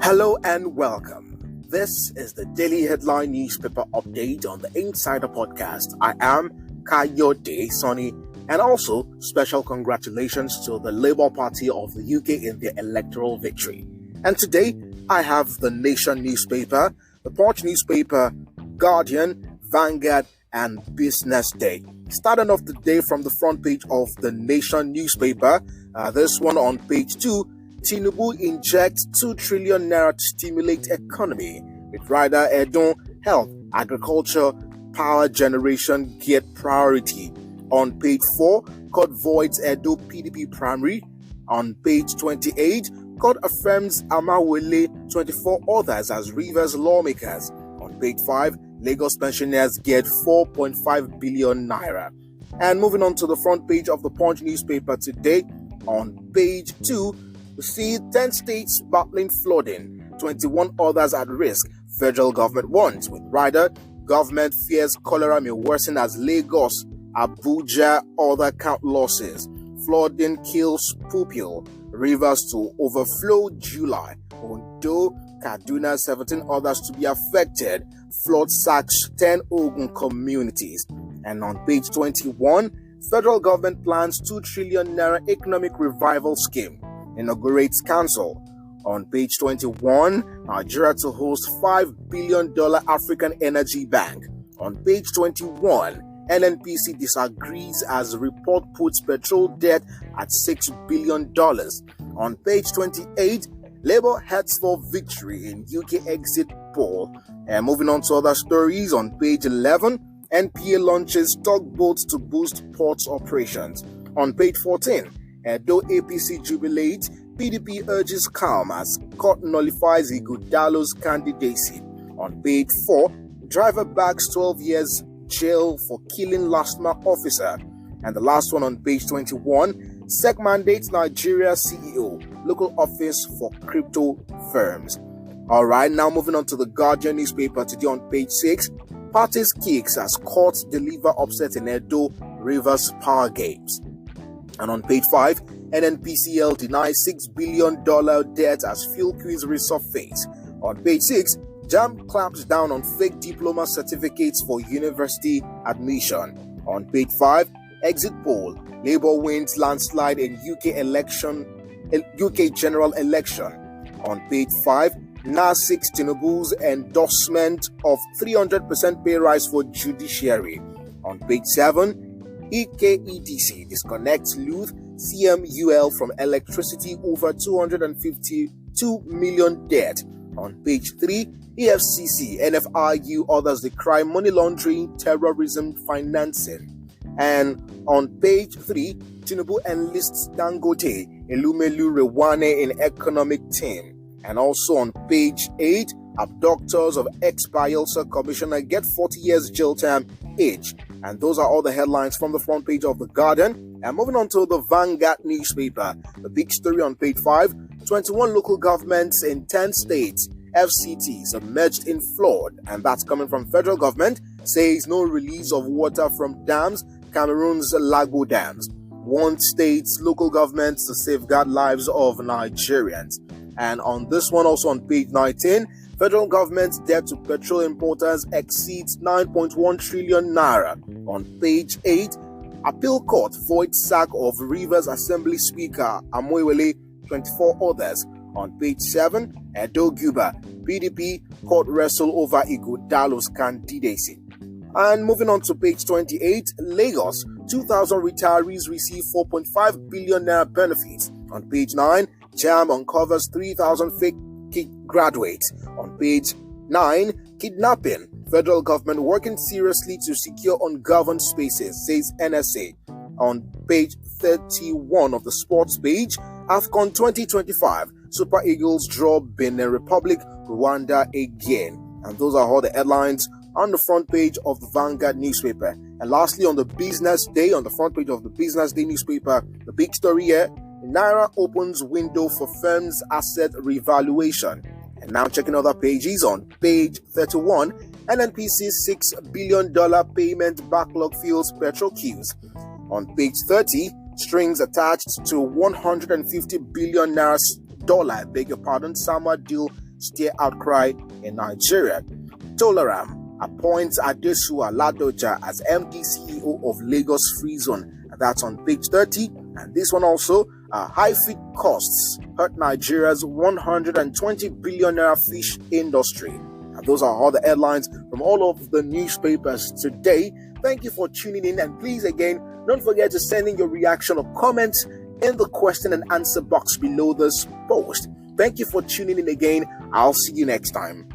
Hello and welcome. This is the Daily Headline Newspaper Update on the Insider Podcast. I am Kayode Sonny, and also special congratulations to the Labour Party of the UK in their electoral victory. And today, I have the Nation newspaper, the Punch newspaper, Guardian, Vanguard, and Business Day. Starting off the day from the front page of the Nation newspaper, this one on page 2, Tinubu injects 2 trillion naira to stimulate economy, with rider Edun health, agriculture, power generation get priority. On page 4, court voids Edo PDP primary. On page 28, court affirms Amawele 24 others as Rivers lawmakers. On page 5, Lagos pensioners get 4.5 billion naira. And moving on to the front page of the Punch newspaper today, on page 2, we see 10 states battling flooding, 21 others at risk. Federal government warns, with rider, government fears cholera may worsen as Lagos, Abuja, other count losses. Flooding kills pupil, rivers to overflow July. Ondo, Kaduna, 17 others to be affected. Flood sacks 10 Ogun communities. And on page 21, federal government plans 2 trillion naira economic revival scheme. Inaugurates council. On page 21, Nigeria to host $5 billion African Energy Bank. On page 21, NNPC disagrees as report puts petrol debt at $6 billion. On page 28, Labour heads for victory in UK exit poll. And moving on to other stories, on page 11, NPA launches tugboats to boost ports operations. On page 14, Edo APC jubilate, PDP urges calm as court nullifies Ighodalo's candidacy. On page 4, driver bags 12 years jail for killing last-mile officer. And the last one on page 21, SEC mandates Nigeria CEO, local office for crypto firms. Alright, now moving on to the Guardian newspaper today on page 6, parties kicks as courts deliver upset in Edo Rivers Power Games. And on page 5, NNPCL denies $6 billion debt as fuel queues resurface. On page 6, JAMB clamps down on fake diploma certificates for university admission. On page 5, exit poll, Labour wins landslide in UK general election. On page 5, NAS seeks Tinubu's endorsement of 300% pay rise for judiciary. On page 7, EKEDC disconnects Luth CMUL from electricity over 252 million debt. On page 3, EFCC, NFRU, others decry money laundering, terrorism financing. And on page 3, Tinubu enlists Dangote, Elumelu Rewane in economic team. And also on page 8, abductors of ex-Bayelsa commissioner get 40 years jail term each. And those are all the headlines from the front page of The Guardian. And moving on to the Vanguard newspaper, the big story on page 5, 21 local governments in 10 states, FCT submerged in flood. And that's coming from federal government, says no release of water from dams, Cameroon's Lago dams. One state's local governments to safeguard lives of Nigerians. And on this one, also on page 19, federal government's debt to petrol importers exceeds 9.1 trillion naira. On page 8, appeal court voids sack of Rivers Assembly Speaker Amoiwele, 24 others. On page 7, Edo Guba, PDP court wrestle over Ighodalo's candidacy. And moving on to page 28, Lagos, 2,000 retirees receive 4.5 billion naira benefits. On page 9, JAMB uncovers 3,000 fake graduates. On page 9, kidnapping. Federal government working seriously to secure ungoverned spaces, says NSA. On page 31 of the sports page, AFCON 2025, Super Eagles draw Benin Republic, Rwanda again. And those are all the headlines on the front page of the Vanguard newspaper. And lastly, on the Business Day, on the front page of the Business Day newspaper, the big story here, Naira opens window for firms' asset revaluation. And now checking other pages, on page 31, NNPC's $6 billion payment backlog fuels petrol queues. On page 30, strings attached to $150 billion Sama deal stir outcry in Nigeria. Toleram appoints Adesua Ladoja as MD CEO of Lagos Free Zone. That's on page 30. And this one also, high feed costs hurt Nigeria's 120 billion naira fish industry. And those are all the headlines from all of the newspapers today. Thank you for tuning in, and please again, don't forget to send in your reaction or comments in the question and answer box below this post. Thank you for tuning in again. I'll see you next time.